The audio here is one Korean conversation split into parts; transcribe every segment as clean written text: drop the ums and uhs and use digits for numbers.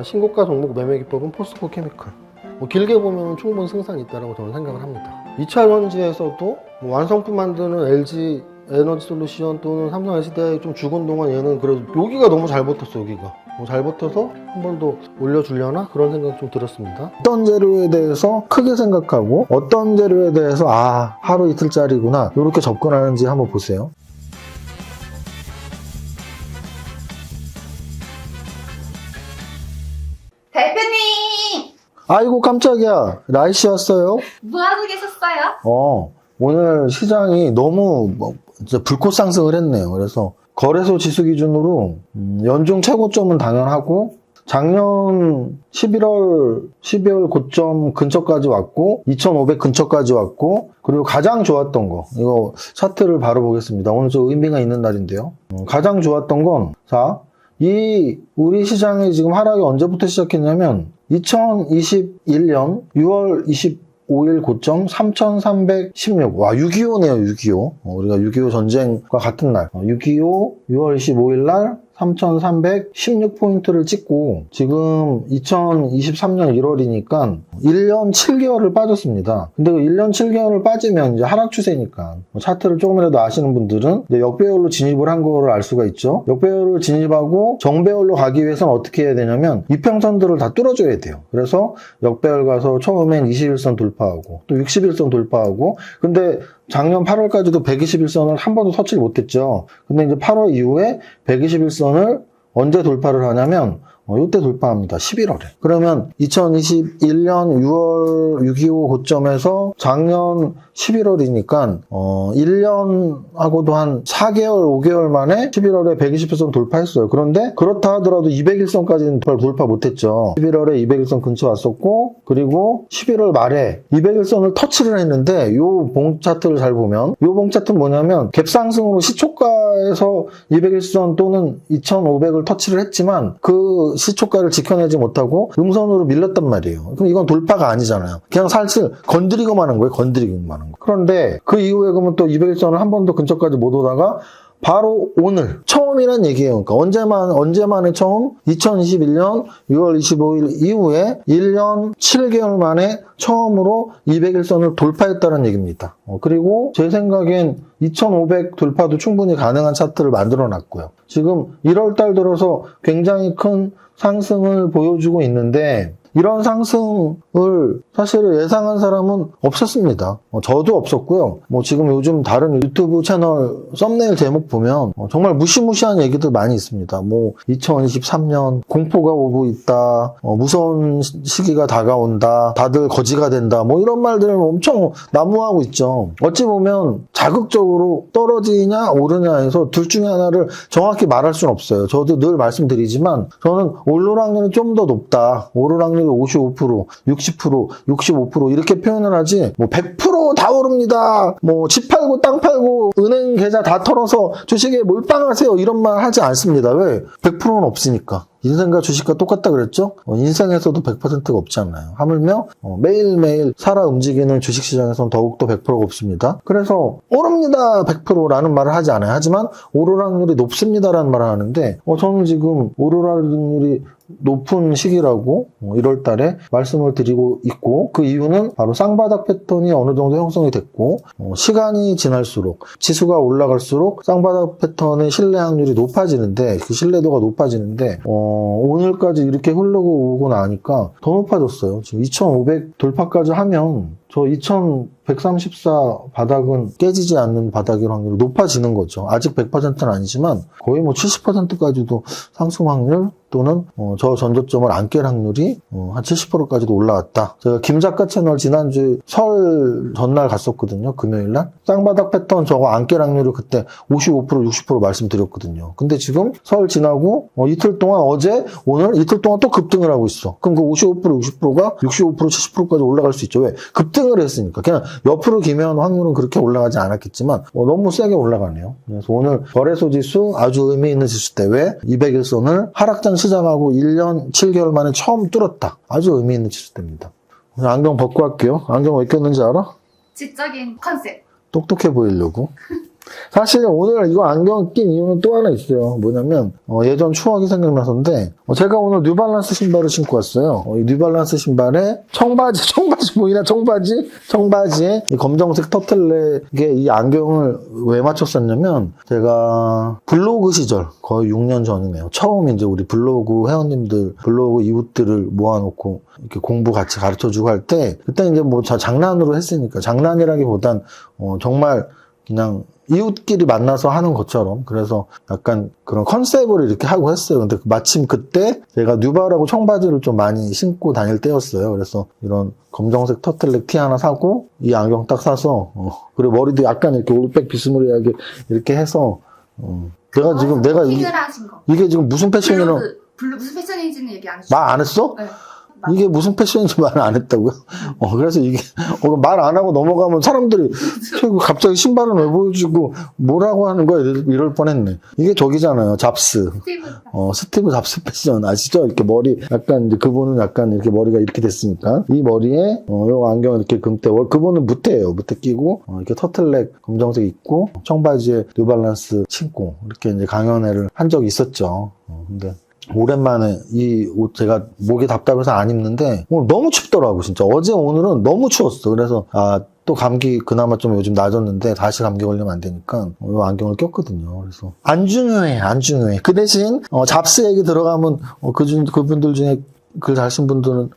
신고가 종목 매매 기법은 포스코 케미칼. 길게 보면 충분 승산이 있다고 저는 생각을 합니다. 2차 전지에서도 완성품 만드는 LG 에너지 솔루션 또는 삼성 SDI 좀 죽은 동안 얘는 그래도 여기가 너무 잘 버텼어. 여기가 잘 버텨서 한 번 더 올려주려나 그런 생각 좀 들었습니다. 어떤 재료에 대해서 크게 생각하고 어떤 재료에 대해서 하루 이틀짜리구나 이렇게 접근하는지 한번 보세요. 대표님! 아이고 깜짝이야. 라이씨 왔어요? 뭐하고 계셨어요? 오늘 시장이 너무 진짜 불꽃 상승을 했네요. 그래서 거래소 지수 기준으로 연중 최고점은 당연하고 작년 12월 고점 근처까지 왔고 2,500 근처까지 왔고 그리고 가장 좋았던 거 이거 차트를 바로 보겠습니다. 오늘 좀 의미가 있는 날인데요. 가장 좋았던 건 우리 시장이 지금 하락이 언제부터 시작했냐면 2021년 6월 25일 고점 3,316. 와, 6.25네요, 6.25. 우리가 6.25 전쟁과 같은 날. 6.25 6월 25일 날 3,316포인트를 찍고 지금 2023년 1월이니까 1년 7개월을 빠졌습니다. 근데 그 1년 7개월을 빠지면 이제 하락 추세니까 차트를 조금이라도 아시는 분들은 이제 역배열로 진입을 한 거를 알 수가 있죠. 역배열을 진입하고 정배열로 가기 위해서는 어떻게 해야 되냐면 이평선들을 다 뚫어줘야 돼요. 그래서 역배열 가서 처음엔 21선 돌파하고 또 61선 돌파하고 근데 작년 8월까지도 121선을 한 번도 터치를 못했죠. 근데 이제 8월 이후에 121선을 언제 돌파를 하냐면 이때 돌파합니다. 11월에. 그러면 2021년 6월 6.25 고점에서 작년 11월이니까 1년하고도 한 4개월, 5개월 만에 11월에 120선 돌파했어요. 그런데 그렇다 하더라도 201선까지는 돌파 못했죠. 11월에 201선 근처 왔었고 그리고 11월 말에 201선을 터치를 했는데 요 봉 차트를 잘 보면 요 봉 차트는 뭐냐면 갭상승으로 시초가에서 201선 또는 2,500을 터치를 했지만 그 시초가를 지켜내지 못하고 음선으로 밀렸단 말이에요. 그럼 이건 돌파가 아니잖아요. 그냥 살살 건드리고만 한 거예요. 건드리고만 한 거. 그런데 그 이후에 그러면 또 201선을 한 번도 근처까지 못 오다가 바로 오늘 처음이란 얘기예요. 그러니까 언제만에 처음 2021년 6월 25일 이후에 1년 7개월 만에 처음으로 201선을 돌파했다는 얘기입니다. 그리고 제 생각엔 2500 돌파도 충분히 가능한 차트를 만들어 놨고요. 지금 1월달 들어서 굉장히 큰 상승을 보여주고 있는데 이런 상승을 사실 예상한 사람은 없었습니다. 저도 없었고요. 지금 요즘 다른 유튜브 채널 썸네일 제목 보면 정말 무시무시한 얘기들 많이 있습니다. 2023년 공포가 오고 있다. 무서운 시기가 다가온다. 다들 거지가 된다. 이런 말들을 엄청 난무하고 있죠. 어찌 보면 자극적으로 떨어지냐 오르냐에서 둘 중에 하나를 정확히 말할 수는 없어요. 저도 늘 말씀드리지만 저는 오를 확률이 좀 더 높다. 오를 확률이 55%, 60%, 65% 이렇게 표현을 하지 100%다 오릅니다. 집 팔고 땅 팔고 은행 계좌 다 털어서 주식에 몰빵하세요. 이런 말 하지 않습니다. 왜? 100%는 없으니까. 인생과 주식과 똑같다 그랬죠? 인생에서도 100%가 없잖아요. 하물며 매일매일 살아 움직이는 주식시장에서는 더욱더 100%가 없습니다. 그래서 오릅니다 100%라는 말을 하지 않아요. 하지만 오를 확률이 높습니다라는 말을 하는데 저는 지금 오를 확률이 높은 시기라고 1월 달에 말씀을 드리고 있고 그 이유는 바로 쌍바닥 패턴이 어느 정도 형성이 됐고 시간이 지날수록 지수가 올라갈수록 쌍바닥 패턴의 신뢰 확률이 높아지는데 그 신뢰도가 높아지는데 오늘까지 이렇게 흐르고 오고 나니까 더 높아졌어요. 지금 2,500 돌파까지 하면 저 2,134 바닥은 깨지지 않는 바닥일 확률이 높아지는 거죠. 아직 100%는 아니지만 거의 70%까지도 상승 확률 또는 저 전저점을 안 깰 확률이 한 70%까지도 올라왔다. 제가 김 작가 채널 지난주 설 전날 갔었거든요. 금요일날. 쌍바닥 패턴 저거 안 깰 확률을 그때 55% 60% 말씀드렸거든요. 근데 지금 설 지나고 이틀 동안 어제 오늘 이틀 동안 또 급등을 하고 있어. 그럼 그 55% 60%가 65% 70%까지 올라갈 수 있죠. 왜? 급등을 했으니까. 그냥 옆으로 기면 확률은 그렇게 올라가지 않았겠지만 너무 세게 올라가네요. 그래서 오늘 거래소 지수 아주 의미 있는 지수대 왜 201선을 하락장 시작하고 1년 7개월 만에 처음 뚫었다. 아주 의미 있는 지수대입니다. 안경 벗고 할게요. 안경 왜 꼈는지 알아? 지적인 컨셉. 똑똑해 보이려고. 사실 오늘 이거 안경 낀 이유는 또 하나 있어요. 뭐냐면 예전 추억이 생각나서인데 제가 오늘 뉴발란스 신발을 신고 왔어요. 이 뉴발란스 신발에 청바지 보이나? 청바지에 이 검정색 터틀넥에 이 안경을 왜 맞췄었냐면 제가 블로그 시절 거의 6년 전이네요. 처음 이제 우리 블로그 회원님들, 블로그 이웃들을 모아놓고 이렇게 공부 같이 가르쳐주고 할 때 그때 이제 뭐 장난으로 했으니까 장난이라기보단 정말 그냥 이웃끼리 만나서 하는 것처럼 그래서 약간 그런 컨셉으로 이렇게 하고 했어요. 근데 마침 그때 제가 뉴발하고 청바지를 좀 많이 신고 다닐 때였어요. 그래서 이런 검정색 터틀넥 티 하나 사고 이 안경 딱 사서 그리고 머리도 약간 이렇게 올백 비스무리하게 이렇게 해서 내가 이게 지금 무슨 패션이라고 무슨 패션인지는 얘기 안 했어요. 말 안 했어? 네. 이게 무슨 패션인지 말 안 했다고요? 그래서 이게, 말 안 하고 넘어가면 사람들이, 갑자기 신발은 왜 보여주고, 뭐라고 하는 거야? 이럴 뻔했네. 이게 저기잖아요. 잡스. 스티브 잡스 패션 아시죠? 이렇게 머리, 약간, 이제 그분은 약간 이렇게 머리가 이렇게 됐으니까. 이 머리에, 요 안경 이렇게 금태, 그분은 무태예요. 무태 끼고, 이렇게 터틀넥 검정색 입고, 청바지에 뉴발란스 신고, 이렇게 이제 강연회를 한 적이 있었죠. 근데, 오랜만에 이 옷 제가 목이 답답해서 안 입는데 오늘 너무 춥더라고 진짜. 어제 오늘은 너무 추웠어. 그래서 또 감기 그나마 좀 요즘 나아졌는데 다시 감기 걸리면 안 되니까 이 안경을 꼈거든요. 그래서 안 중요해. 그 대신 잡스 얘기 들어가면 그분들 중에 글 잘 쓴 분들은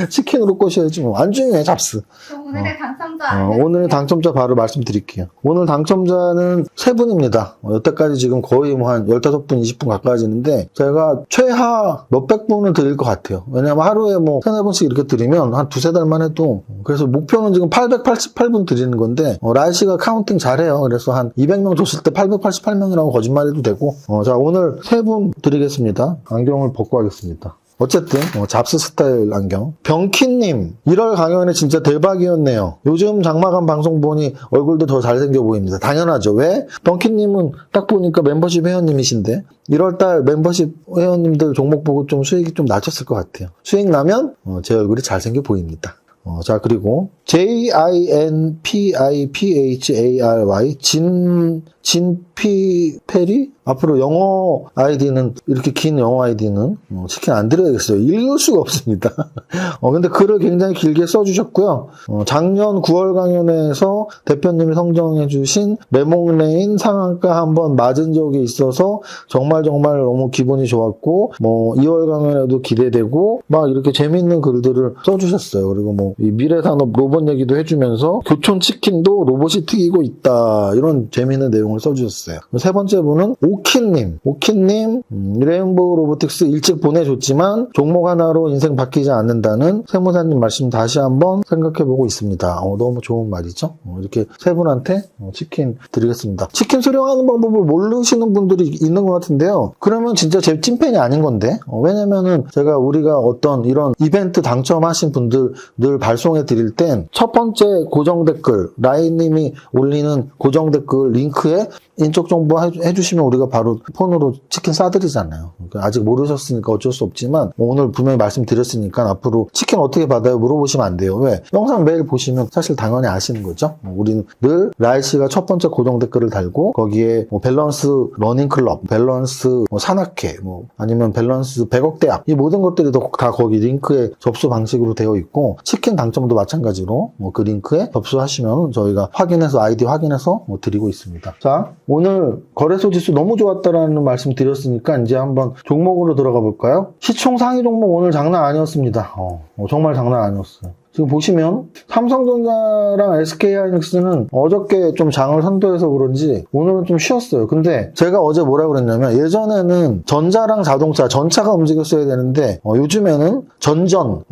치킨으로 꼬셔야지 뭐. 안 중요해 잡스. 오늘의 당첨자 오늘의 당첨자 바로 말씀드릴게요. 오늘 당첨자는 3분입니다. 여태까지 지금 거의 뭐 한 15분, 20분 가까워지는데 제가 최하 몇백 분은 드릴 것 같아요. 왜냐면 하루에 뭐 3-4분씩 이렇게 드리면 한 2-3달만 해도 그래서 목표는 지금 888분 드리는 건데 라이씨가 카운팅 잘해요. 그래서 한 200명 줬을 때 888명이라고 거짓말해도 되고 자 오늘 3분 드리겠습니다. 안경을 벗고 하겠습니다. 어쨌든 잡스 스타일 안경. 병키님 1월 강연에 진짜 대박이었네요. 요즘 장마감 방송 보니 얼굴도 더 잘생겨 보입니다. 당연하죠. 왜? 병키님은 딱 보니까 멤버십 회원님이신데 1월달 멤버십 회원님들 종목 보고 좀 수익이 좀 낮췄을 것 같아요. 수익 나면 제 얼굴이 잘생겨 보입니다. 자 그리고 JINPIPHARY 진피페리? 앞으로 영어 아이디는 이렇게 긴 영어 아이디는 치킨 안 드려야겠어요. 읽을 수가 없습니다. 근데 글을 굉장히 길게 써주셨고요. 작년 9월 강연에서 대표님이 선정해 주신 레몽레인 상한가 한번 맞은 적이 있어서 정말 너무 기분이 좋았고 2월 강연에도 기대되고 막 이렇게 재밌는 글들을 써주셨어요. 그리고 이 미래산업 로봇 얘기도 해주면서 교촌 치킨도 로봇이 튀기고 있다 이런 재밌는 내용을 써주셨어요. 세 번째 분은 오키님, 레인보우 로보틱스 일찍 보내줬지만 종목 하나로 인생 바뀌지 않는다는 세무사님 말씀 다시 한번 생각해보고 있습니다. 너무 좋은 말이죠. 이렇게 세 분한테 치킨 드리겠습니다. 치킨 수령하는 방법을 모르시는 분들이 있는 것 같은데요. 그러면 진짜 제 찐팬이 아닌 건데 왜냐면은 우리가 어떤 이런 이벤트 당첨하신 분들 늘 발송해 드릴 땐 첫 번째 고정 댓글, 라인님이 올리는 고정 댓글 링크에 인적 정보 해주시면 우리가 바로 폰으로 치킨 싸드리잖아요. 그러니까 아직 모르셨으니까 어쩔 수 없지만 오늘 분명히 말씀드렸으니까 앞으로 치킨 어떻게 받아요? 물어보시면 안 돼요. 왜? 영상 매일 보시면 사실 당연히 아시는 거죠. 우리는 늘 라이씨가 첫 번째 고정 댓글을 달고 거기에 밸런스 러닝클럽, 밸런스 산악회, 아니면 밸런스 100억 대학 이 모든 것들이 다 거기 링크에 접수 방식으로 되어 있고 치킨 당첨도 마찬가지로 그 링크에 접수하시면 저희가 아이디 확인해서 드리고 있습니다. 자, 오늘 거래소 지수 너무 좋았다라는 말씀 드렸으니까 이제 한번 종목으로 들어가 볼까요? 시총 상위 종목 오늘 장난 아니었습니다. 정말 장난 아니었어요. 지금 보시면 삼성전자랑 SK하이닉스는 어저께 좀 장을 선도해서 그런지 오늘은 좀 쉬었어요. 근데 제가 어제 뭐라고 그랬냐면 예전에는 전자랑 자동차, 전차가 움직였어야 되는데 요즘에는 전자랑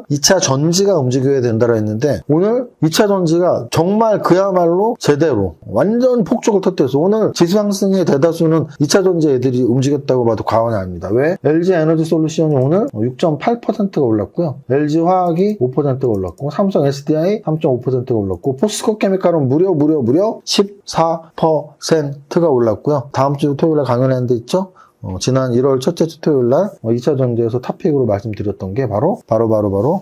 2차 전지가 움직여야 된다고 했는데 오늘 2차 전지가 정말 그야말로 제대로 완전 폭죽을 터뜨려서 오늘 지수 상승의 대다수는 2차 전지 애들이 움직였다고 봐도 과언이 아닙니다. 왜? LG 에너지 솔루션이 오늘 6.8%가 올랐고요. LG 화학이 5%가 올랐고 삼성 SDI 3.5%가 올랐고 포스코 케미칼은 무려 14%가 올랐고요. 다음 주 토요일에 강연하는 데 있죠? 지난 1월 첫째 주 토요일 날 2차 전지에서 탑픽으로 말씀드렸던 게 바로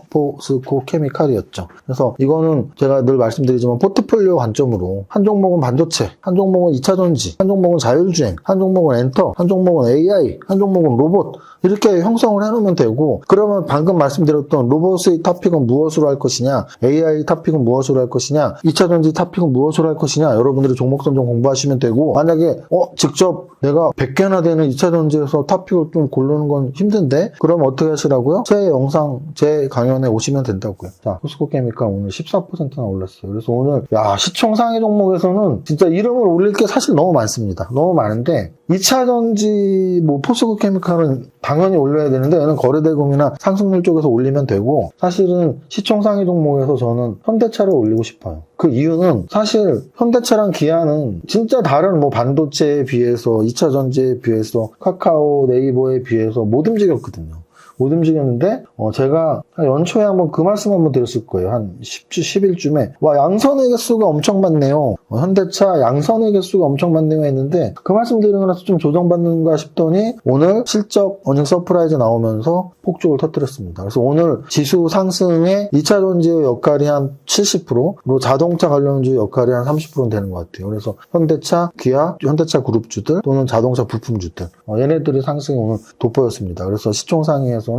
포스코 케미칼이었죠. 그래서 이거는 제가 늘 말씀드리지만 포트폴리오 관점으로 한 종목은 반도체, 한 종목은 2차 전지, 한 종목은 자율주행, 한 종목은 엔터, 한 종목은 AI, 한 종목은 로봇 이렇게 형성을 해놓으면 되고 그러면 방금 말씀드렸던 로봇의 탑픽은 무엇으로 할 것이냐, AI 탑픽은 무엇으로 할 것이냐, 2차 전지 탑픽은 무엇으로 할 것이냐 여러분들이 종목 선정 공부하시면 되고 만약에 직접 내가 100개나 되는 2차 전지에서 탑픽을 좀 고르는 건 힘든데 그럼 어떻게 하시라고요? 제 영상, 제 강연에 오시면 된다고요. 자, 포스코 케미칼 오늘 14%나 올랐어요. 그래서 오늘 시총 상위 종목에서는 진짜 이름을 올릴 게 사실 너무 많습니다. 너무 많은데 2차 전지 포스코 케미칼은 당연히 올려야 되는데 얘는 거래대금이나 상승률 쪽에서 올리면 되고 사실은 시총 상위 종목에서 저는 현대차를 올리고 싶어요. 그 이유는 사실 현대차랑 기아는 진짜 다른 반도체에 비해서 2차 전지에 비해서 카카오, 네이버에 비해서 못 움직였거든요. 못 움직였는데 제가 연초에 한번 그 말씀 한번 드렸을 거예요. 한 10주, 11주에 양선의 개수가 엄청 많네요. 현대차 양선의 개수가 엄청 많네요 했는데 그 말씀 드리고 나서 좀 조정받는가 싶더니 오늘 실적 어닝 서프라이즈 나오면서 폭죽을 터뜨렸습니다. 그래서 오늘 지수 상승에 2차 전지의 역할이 한 70%, 그리고 자동차 관련주의 역할이 한 30%는 되는 것 같아요. 그래서 현대차, 기아, 현대차 그룹주들 또는 자동차 부품주들 얘네들이 상승이 오늘 돋보였습니다. 그래서 시총 상위에서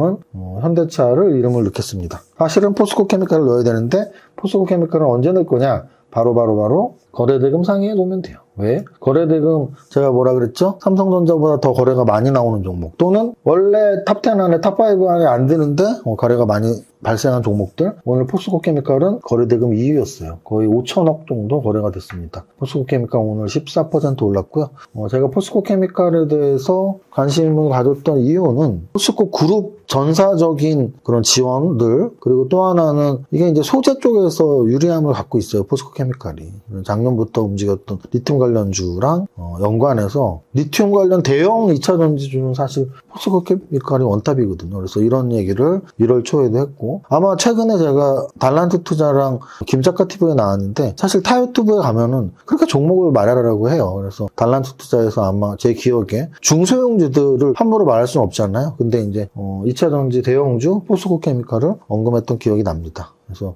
현대차를 이름을 넣겠습니다. 사실은 포스코 케미칼을 넣어야 되는데 포스코 케미칼은 언제 넣을 거냐? 바로 거래대금 상위에 놓으면 돼요. 왜? 거래대금 제가 뭐라 그랬죠? 삼성전자보다 더 거래가 많이 나오는 종목 또는 원래 탑10 안에 탑5 안에 안 드는데 거래가 많이 발생한 종목들 오늘 포스코 케미칼은 거래대금 2위였어요. 거의 5천억 정도 거래가 됐습니다. 포스코 케미칼 오늘 14% 올랐고요. 제가 포스코 케미칼에 대해서 관심을 가졌던 이유는 포스코 그룹 전사적인 그런 지원들 그리고 또 하나는 이게 이제 소재 쪽에서 유리함을 갖고 있어요. 포스코 케미칼이 작년부터 움직였던 리튬 관련주랑 연관해서 리튬 관련 대형 2차 전지주는 사실 포스코 케미칼이 원탑이거든요. 그래서 이런 얘기를 1월 초에도 했고 아마 최근에 제가 달란트 투자랑 김작가 TV에 나왔는데 사실 타 유튜브에 가면은 그렇게 종목을 말하라고 해요. 그래서 달란트 투자에서 아마 제 기억에 중소형주들을 함부로 말할 수는 없잖아요. 근데 이제 2차 전지 대형주 포스코 케미칼을 언급했던 기억이 납니다. 그래서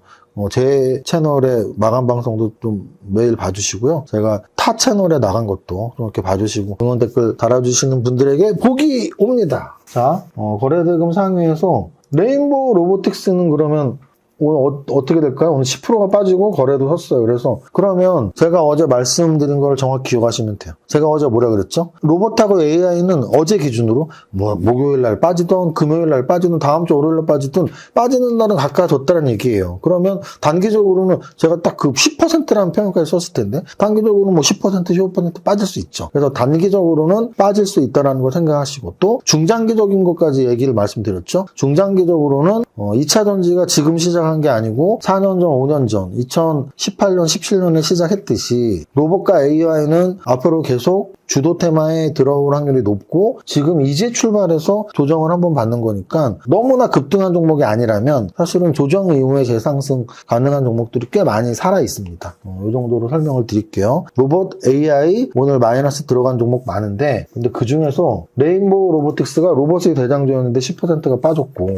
제 채널의 마감 방송도 좀 매일 봐주시고요. 제가 타 채널에 나간 것도 좀 이렇게 봐주시고 응원 댓글 달아주시는 분들에게 복이 옵니다. 자, 거래대금 상위에서 레인보우 로보틱스는 그러면 오늘 어떻게 될까요? 오늘 10%가 빠지고 거래도 섰어요. 그래서 그러면 제가 어제 말씀드린 걸 정확히 기억하시면 돼요. 제가 어제 뭐라 그랬죠? 로봇하고 AI는 어제 기준으로 목요일 날 빠지던 금요일 날 빠지던 다음 주 월요일 날 빠지던 빠지는 날은 가까워졌다는 얘기예요. 그러면 단기적으로는 제가 딱 그 10%라는 표현까지 썼을 텐데 단기적으로는 10%, 15% 빠질 수 있죠. 그래서 단기적으로는 빠질 수 있다는 걸 생각하시고 또 중장기적인 것까지 얘기를 말씀드렸죠. 중장기적으로는 2차 전지가 지금 시작한 게 아니고 4년 전, 5년 전, 2018년, 17년에 시작했듯이 로봇과 AI는 앞으로 계속 주도 테마에 들어올 확률이 높고 지금 이제 출발해서 조정을 한번 받는 거니까 너무나 급등한 종목이 아니라면 사실은 조정 이후에 재상승 가능한 종목들이 꽤 많이 살아 있습니다. 이 정도로 설명을 드릴게요. 로봇, AI 오늘 마이너스 들어간 종목 많은데 근데 그 중에서 레인보우 로보틱스가 로봇의 대장주였는데 10%가 빠졌고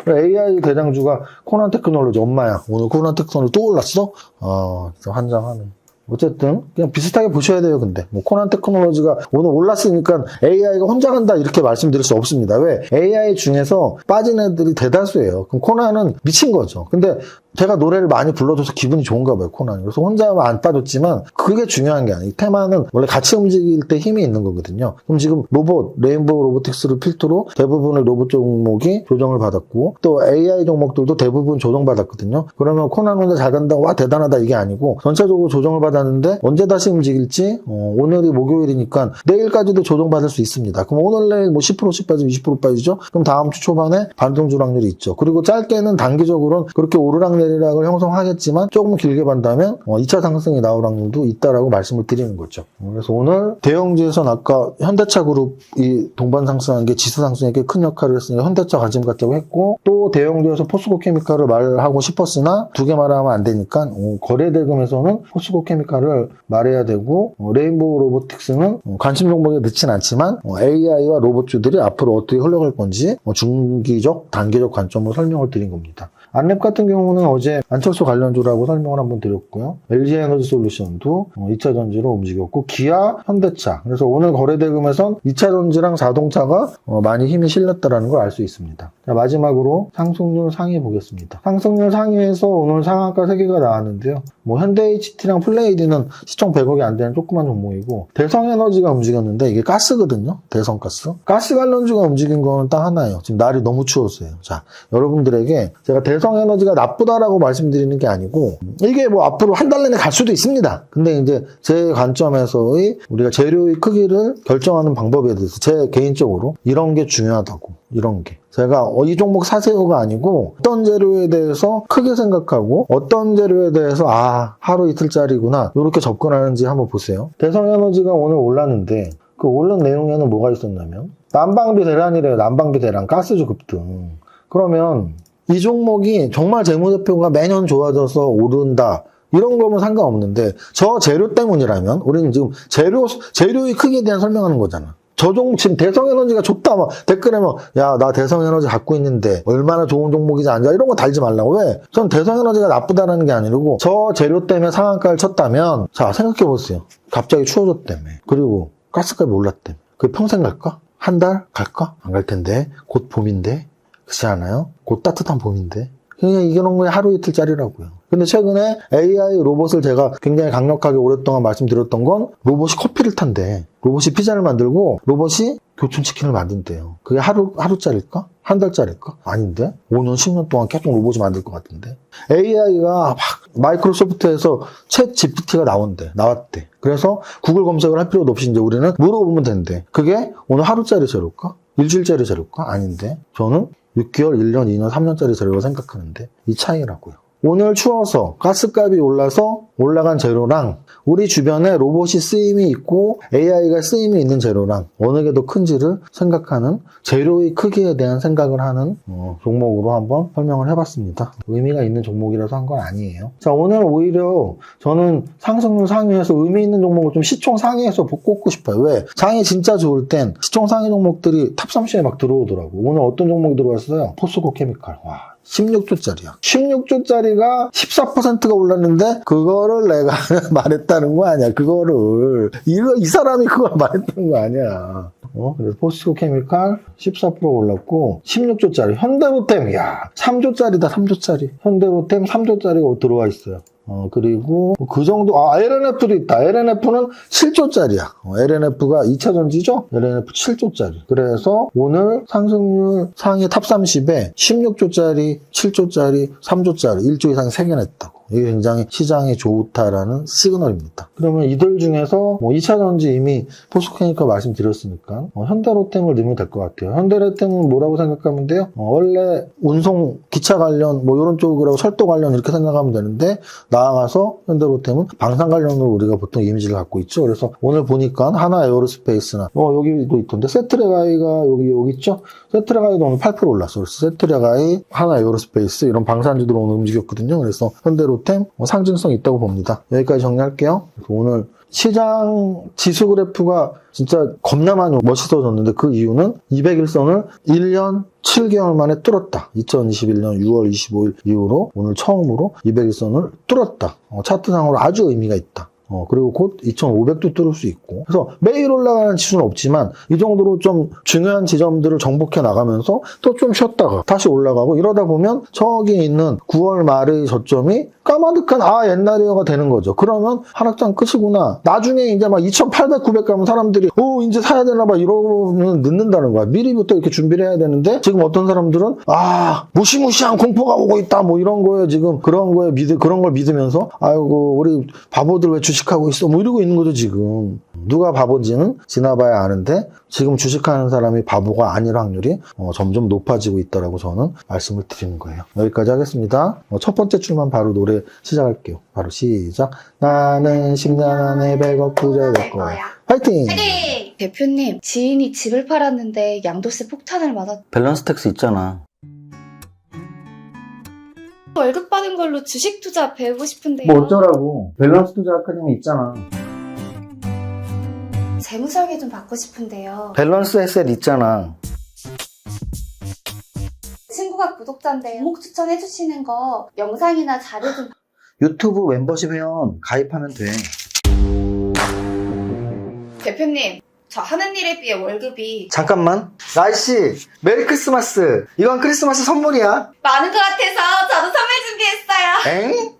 AI 대장주가 코난 테크놀로지 엄마야. 오늘 코난 테크놀로지 또 올랐어? 진짜 환장하네. 어쨌든 그냥 비슷하게 보셔야 돼요. 근데 코난 테크놀로지가 오늘 올랐으니까 AI가 혼자 간다 이렇게 말씀드릴 수 없습니다. 왜? AI 중에서 빠진 애들이 대다수예요. 그럼 코난은 미친 거죠. 근데 제가 노래를 많이 불러줘서 기분이 좋은가 봐요. 코난이. 그래서 혼자만 안 빠졌지만 그게 중요한 게 아니에요. 테마는 원래 같이 움직일 때 힘이 있는 거거든요. 그럼 지금 로봇, 레인보우 로보틱스를 필두로 대부분의 로봇 종목이 조정을 받았고 또 AI 종목들도 대부분 조정받았거든요. 그러면 코난 혼자 잘 간다고 와 대단하다 이게 아니고 전체적으로 조정을 받았는데 언제 다시 움직일지 오늘이 목요일이니까 내일까지도 조정받을 수 있습니다. 그럼 오늘 내일 10%씩 빠지면 20% 빠지죠? 그럼 다음 주 초반에 반등줄 확률이 있죠. 그리고 짧게는 단기적으로는 그렇게 오를 확률이 내리락을 형성하겠지만 조금 길게 본다면 2차 상승이 나올 확률도 있다라고 말씀을 드리는 거죠. 그래서 오늘 대형주에서는 아까 현대차 그룹이 동반 상승한 게 지수 상승에 꽤 큰 역할을 했으니까 현대차 관심 갖자고 했고, 또 대형주에서 포스코 케미칼을 말하고 싶었으나 두 개 말하면 안 되니까 거래대금에서는 포스코 케미칼을 말해야 되고, 레인보우 로보틱스는 관심 종목에 넣진 않지만 AI와 로봇주들이 앞으로 어떻게 흘러갈 건지 중기적, 단기적 관점으로 설명을 드린 겁니다. 안랩 같은 경우는 어제 안철수 관련주라고 설명을 한번 드렸고요. LG에너지솔루션도 2차 전지로 움직였고, 기아, 현대차. 그래서 오늘 거래대금에선 2차 전지랑 자동차가 많이 힘이 실렸다는 걸 알 수 있습니다. 자, 마지막으로 상승률 상위 보겠습니다. 상승률 상위에서 오늘 상한가 3개가 나왔는데요. 현대HT랑 플레이드는 시총 100억이 안 되는 조그만 종목이고, 대성에너지가 움직였는데 이게 가스거든요. 대성가스. 가스 관련주가 움직인 거는 딱 하나예요. 지금 날이 너무 추웠어요. 자, 여러분들에게 제가 대성에너지가 나쁘다라고 말씀드리는 게 아니고, 이게 앞으로 한 달 내내 갈 수도 있습니다. 근데 이제 제 관점에서의 우리가 재료의 크기를 결정하는 방법에 대해서 제 개인적으로 이런 게 중요하다고, 이런 게. 제가 이 종목 사세요가 아니고 어떤 재료에 대해서 크게 생각하고 어떤 재료에 대해서 하루 이틀짜리구나 이렇게 접근하는지 한번 보세요. 대성에너지가 오늘 올랐는데 그 오른 내용에는 뭐가 있었냐면 난방비 대란이래요. 난방비 대란, 가스주 급등. 그러면 이 종목이 정말 재무제표가 매년 좋아져서 오른다, 이런 거면 상관없는데 저 재료 때문이라면 우리는 지금 재료의 크기에 대한 설명하는 거잖아. 지금 대성에너지가 좋다, 댓글에 야, 나 대성에너지 갖고 있는데 얼마나 좋은 종목이지 않냐, 이런 거 달지 말라고. 왜? 전 대성에너지가 나쁘다는 게 아니고 저 재료 때문에 상한가를 쳤다면, 자, 생각해보세요. 갑자기 추워졌다며. 그리고 가스값이 올랐다며. 그게 평생 갈까? 한 달 갈까? 안 갈 텐데. 곧 봄인데. 그렇지 않아요? 곧 따뜻한 봄인데. 그냥 이겨놓은 거에 하루 이틀짜리라고요. 근데 최근에 AI 로봇을 제가 굉장히 강력하게 오랫동안 말씀드렸던 건 로봇이 커피를 탄대. 로봇이 피자를 만들고 로봇이 교촌치킨을 만든대요. 그게 하루짜리일까? 한 달짜리일까? 아닌데? 5년, 10년 동안 계속 로봇이 만들 것 같은데? AI가 마이크로소프트에서 챗 GPT가 나왔대. 그래서 구글 검색을 할 필요도 없이 이제 우리는 물어보면 된대. 그게 오늘 하루짜리 재료일까? 일주일짜리 재료일까? 아닌데? 저는 6개월, 1년, 2년, 3년짜리 재료라고 생각하는데 이 차이라고요. 오늘 추워서 가스값이 올라서 올라간 재료랑 우리 주변에 로봇이 쓰임이 있고 AI가 쓰임이 있는 재료랑 어느 게 더 큰지를 생각하는, 재료의 크기에 대한 생각을 하는 종목으로 한번 설명을 해봤습니다. 의미가 있는 종목이라서 한 건 아니에요. 자, 오늘 오히려 저는 상승률 상위에서 의미 있는 종목을 좀 시총 상위에서 꼽고 싶어요. 왜? 상위 진짜 좋을 땐 시총 상위 종목들이 탑 30에 막 들어오더라고. 오늘 어떤 종목이 들어왔어요? 포스코 케미칼. 와, 16조짜리야. 16조짜리가 14%가 올랐는데 그거를 내가 말했다는 거 아니야. 그거를 이 사람이 그걸 말했다는 거 아니야. 그래서 포스코 케미칼 14% 올랐고 16조짜리 현대로템, 야, 3조짜리다. 3조짜리 현대로템 3조짜리가 들어와 있어요. 그리고 그 정도. LNF도 있다. LNF는 7조짜리야. LNF가 2차 전지죠? LNF 7조짜리. 그래서 오늘 상승률 상위 탑 30에 16조짜리, 7조짜리, 3조짜리 1조 이상 3개 냈다고. 이게 굉장히 시장이 좋다라는 시그널입니다. 그러면 이들 중에서 2차 전지 이미 포스코케미칼 말씀드렸으니까 현대로템을 넣으면 될 것 같아요. 현대로템은 뭐라고 생각하면 돼요? 원래 운송, 기차 관련 이런 쪽으로 철도 관련 이렇게 생각하면 되는데, 나아가서 현대로템은 방산 관련으로 우리가 보통 이미지를 갖고 있죠. 그래서 오늘 보니까 하나 에어로스페이스나 여기도 있던데, 세트레가이가 여기 있죠? 세트레가이도 오늘 8% 올랐어. 그래서 세트레가이, 하나 에어로스페이스 이런 방산주들 오늘 움직였거든요. 그래서 현대로템 상징성 있다고 봅니다. 여기까지 정리할게요. 오늘 시장 지수 그래프가 진짜 겁나 많이 멋있어졌는데 그 이유는 200일선을 1년 7개월 만에 뚫었다. 2021년 6월 25일 이후로 오늘 처음으로 200일선을 뚫었다. 차트상으로 아주 의미가 있다. 그리고 곧 2,500도 뚫을 수 있고. 그래서 매일 올라가는 지수는 없지만 이 정도로 좀 중요한 지점들을 정복해 나가면서 또 좀 쉬었다가 다시 올라가고, 이러다 보면 저기 있는 9월 말의 저점이 까마득한 옛날이어가 되는 거죠. 그러면 하락장 끝이구나. 나중에 이제 막 2,800, 900 가면 사람들이 이제 사야 되나 봐 이러면 늦는다는 거야. 미리부터 이렇게 준비를 해야 되는데, 지금 어떤 사람들은 무시무시한 공포가 오고 있다 이런 거에 지금 그런 걸 믿으면서 아이고 우리 바보들 왜 주식하고 있어 이러고 있는 거죠 지금. 누가 바본지는 지나봐야 아는데 지금 주식하는 사람이 바보가 아닐 확률이 점점 높아지고 있다라고 저는 말씀을 드리는 거예요. 여기까지 하겠습니다. 첫 번째 줄만 바로 노래 시작할게요. 바로 시작. 나는 10년 안에 100억 부자 될 거야. 화이팅! 화이팅! 대표님, 지인이 집을 팔았는데 양도세 폭탄을 맞았... 밸런스 텍스 있잖아. 월급 받은 걸로 주식 투자 배우고 싶은데요. 뭐 어쩌라고. 밸런스 투자 아카데미 있잖아. 재무설계 좀 받고 싶은데요. 밸런스 에셋 있잖아. 친구가 구독자인데 종목 추천해주시는 거 영상이나 자료 좀... 유튜브 멤버십 회원 가입하면 돼. 대표님, 저 하는 일에 비해 월급이 잠깐만. 나이씨, 메리 크리스마스. 이건 크리스마스 선물이야. 많은 것 같아서 저도 선물 준비했어요. 엥?